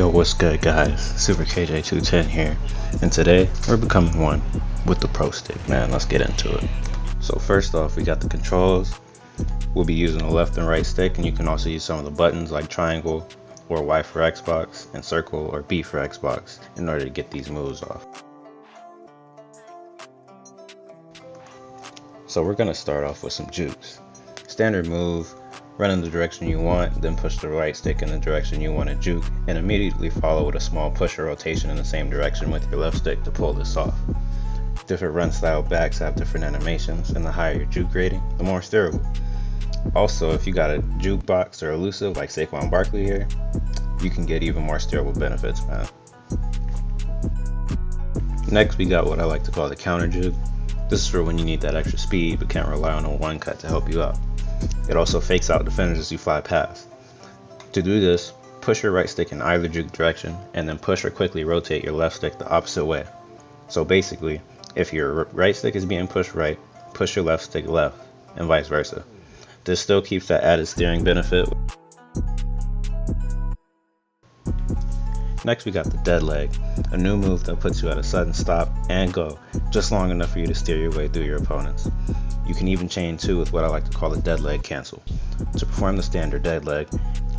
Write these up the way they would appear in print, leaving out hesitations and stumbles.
Yo, what's good guys? Super KJ210 here, and today we're becoming one with the Pro Stick, man. Let's get into it. So first off, we got the controls. We'll be using the left and right stick, and you can also use some of the buttons like triangle or Y for Xbox and circle or B for Xbox in order to get these moves off. So we're gonna start off with some jukes. Standard move, run in the direction you want, then push the right stick in the direction you want to juke, and immediately follow with a small push or rotation in the same direction with your left stick to pull this off. Different run style backs have different animations, and the higher your juke rating, the more steerable. Also, if you got a jukebox or elusive like Saquon Barkley here, you can get even more steerable benefits, man. Next, we got what I like to call the counter juke. This is for when you need that extra speed but can't rely on a one cut to help you out. It also fakes out defenders as you fly past. To do this, push your right stick in either juke direction and then push or quickly rotate your left stick the opposite way. So basically, if your right stick is being pushed right, push your left stick left, and vice versa. This still keeps that added steering benefit. Next, we got the dead leg, a new move that puts you at a sudden stop and go, just long enough for you to steer your way through your opponents. You can even chain two with what I like to call a dead leg cancel. To perform the standard dead leg,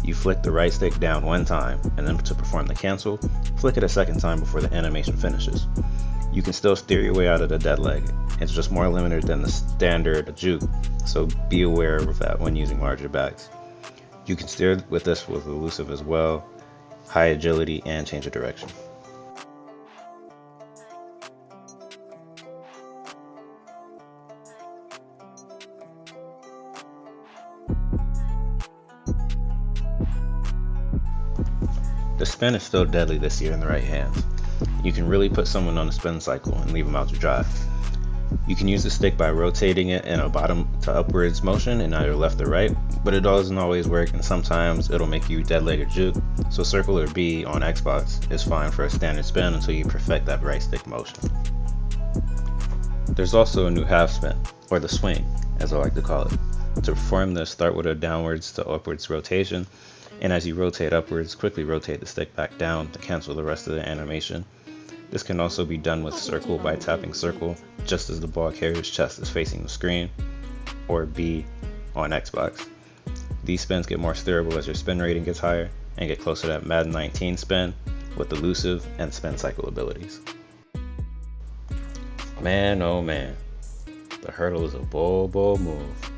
you flick the right stick down one time, and then to perform the cancel, flick it a second time before the animation finishes. You can still steer your way out of the dead leg. It's just more limited than the standard juke, so be aware of that when using larger backs. You can steer with this with elusive as well, high agility, and change of direction. The spin is still deadly this year in the right hands. You can really put someone on a spin cycle and leave them out to dry. You can use the stick by rotating it in a bottom to upwards motion in either left or right, but it doesn't always work, and sometimes it'll make you dead leg or juke, so circle or B on Xbox is fine for a standard spin until you perfect that right stick motion. There's also a new half spin, or the swing, as I like to call it. To perform this, start with a downwards to upwards rotation, and as you rotate upwards, quickly rotate the stick back down to cancel the rest of the animation. This can also be done with circle by tapping circle just as the ball carrier's chest is facing the screen, or B on Xbox. These spins get more steerable as your spin rating gets higher and get closer to that Madden 19 spin with elusive and spin cycle abilities. Man, oh man, the hurdle is a bold move.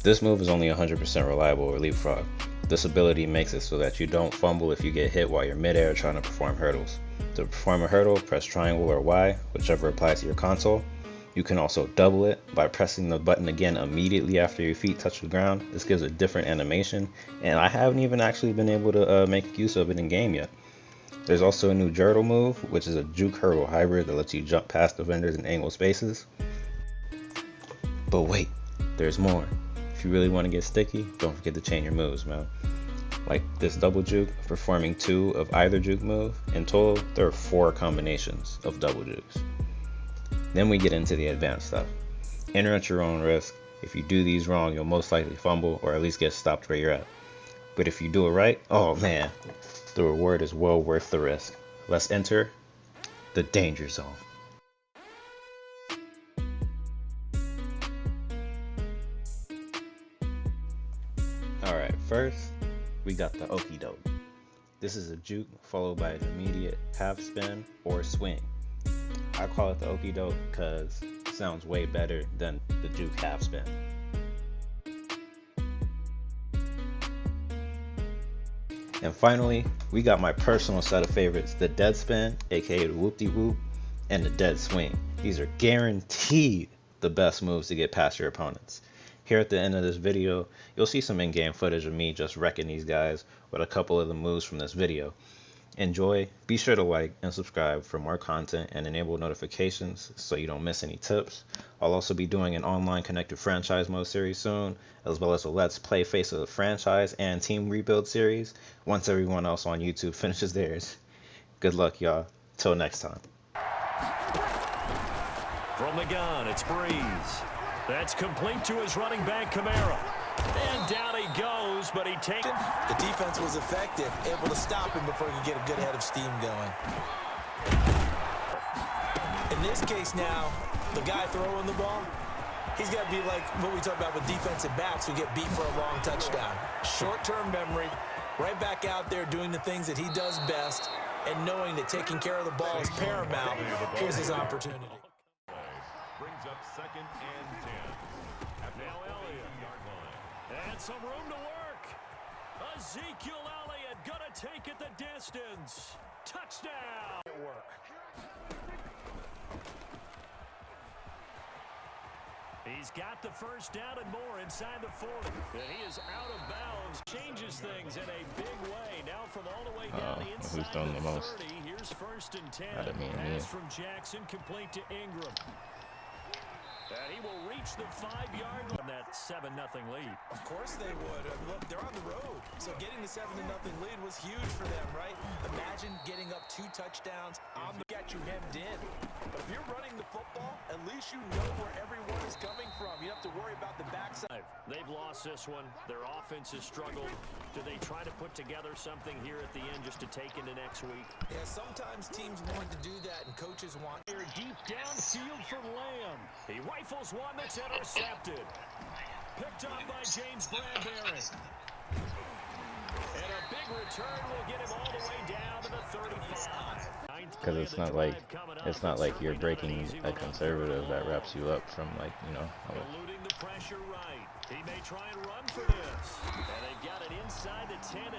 This move is only 100% reliable or leapfrog. This ability makes it so that you don't fumble if you get hit while you're midair trying to perform hurdles. To perform a hurdle, press triangle or Y, whichever applies to your console. You can also double it by pressing the button again immediately after your feet touch the ground. This gives a different animation, and I haven't even actually been able to make use of it in game yet. There's also a new Jurtle move, which is a juke hurdle hybrid that lets you jump past defenders in angled spaces. But wait, there's more. If you really want to get sticky, don't forget to chain your moves, man. Like this double juke, performing two of either juke move. In total, there are 4 combinations of double jukes. Then we get into the advanced stuff. Enter at your own risk. If you do these wrong, you'll most likely fumble or at least get stopped where you're at. But if you do it right, oh man, the reward is well worth the risk. Let's enter the danger zone. Alright, first we got the okie doke. This is a juke followed by an immediate half spin or swing. I call it the okie doke because it sounds way better than the juke half spin. And finally, we got my personal set of favorites, the dead spin, aka the whoop-de-whoop, and the dead swing. These are guaranteed the best moves to get past your opponents. Here at the end of this video, you'll see some in-game footage of me just wrecking these guys with a couple of the moves from this video. Enjoy, be sure to like and subscribe for more content and enable notifications so you don't miss any tips. I'll also be doing an online connected franchise mode series soon, as well as a Let's Play Face of the Franchise and Team Rebuild series once everyone else on YouTube finishes theirs. Good luck, y'all. Till next time. From the gun, it's Breeze. That's complete to his running back, Kamara. And down he goes. goes, but he takes it. The defense was effective, able to stop him before he could get a good head of steam going. In this case now, the guy throwing the ball, he's got to be like what we talk about with defensive backs who get beat for a long touchdown. Short-term memory, right back out there doing the things that he does best, and knowing that taking care of the ball is paramount. Here's his opportunity. Brings up 2nd and 10. Now Elliott. And some room to work. Ezekiel Elliott gonna take it the distance. Touchdown. He's got the first down and more inside the 40. And he is out of bounds. Changes things in a big way. Now from all the way down the inside who's done of the the most? 30. Here's 1st and 10. I didn't mean me. Pass from Jackson complete to Ingram. And he will reach the 5-yard line. That 7-0 lead. Of course they would. Look, they're on the road, so getting the 7-0 lead was huge for them, right? Imagine getting up 2 touchdowns on the get you hemmed in. But if you're running the football, at least you know where everyone is coming from. You don't have to worry about the backside. They've lost this one. Their offense has struggled. Do they try to put together something here at the end just to take into next week? Yeah, sometimes teams want to do that, and coaches want. They're deep downfield for Lamb. He rifles one that's intercepted. Picked up by James Bradbury. And a big return will get him all the way down to the 35. Because it's not like you're breaking a conservative that wraps you up from, like, you know. Eluding the pressure right. He may try and run for this. And they've got it inside the 10.